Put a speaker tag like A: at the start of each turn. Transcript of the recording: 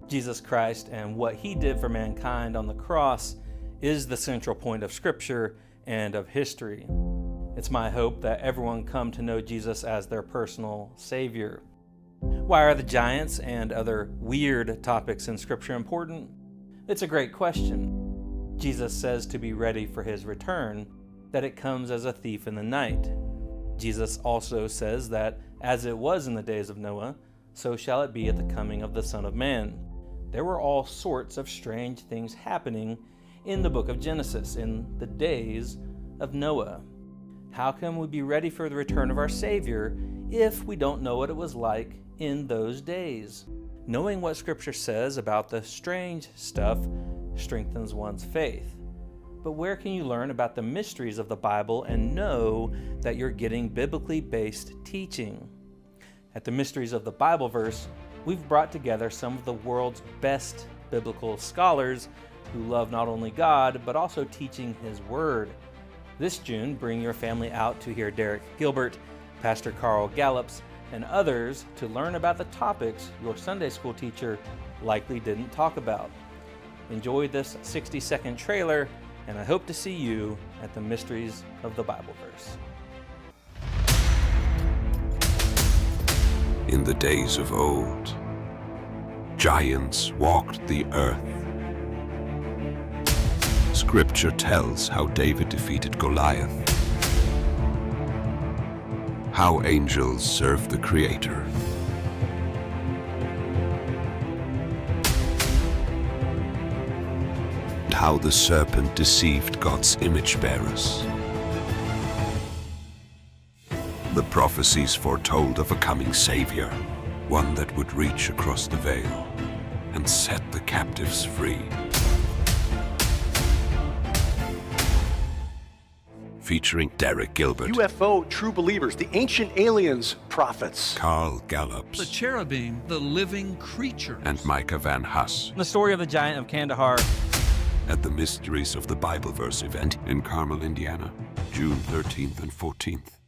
A: Jesus Christ and what he did for mankind on the cross is the central point of Scripture and of history. It's my hope that everyone come to know Jesus as their personal Savior. Why are the giants and other weird topics in Scripture important? It's a great question. Jesus says to be ready for his return, that it comes as a thief in the night. Jesus also says that as it was in the days of Noah, so shall it be at the coming of the Son of Man. There were all sorts of strange things happening in the book of Genesis in the days of Noah. How can we be ready for the return of our Savior if we don't know what it was like in those days? Knowing what Scripture says about the strange stuff strengthens one's faith. But where can you learn about the mysteries of the Bible and know that you're getting biblically based teaching? At the Mysteries of the Bibleverse, we've brought together some of the world's best biblical scholars who love not only God, but also teaching His Word. This June, bring your family out to hear Derek Gilbert, Pastor Carl Gallups, and others to learn about the topics your Sunday school teacher likely didn't talk about. Enjoy this 60-second trailer, and I hope to see you at the Mysteries of the Bibleverse.
B: In the days of old, giants walked the earth. Scripture tells how David defeated Goliath, how angels served the Creator, and how the serpent deceived God's image bearers. The prophecies foretold of a coming Savior, one that would reach across the veil and set the captives free. Featuring Derek Gilbert,
C: UFO True Believers, the Ancient Aliens Prophets,
B: Carl Gallups,
D: the cherubim, the living creatures,
B: and Micah Van Huss.
A: The story of the giant of Kandahar.
B: At the Mysteries of the Bibleverse event in Carmel, Indiana, June 13th and 14th.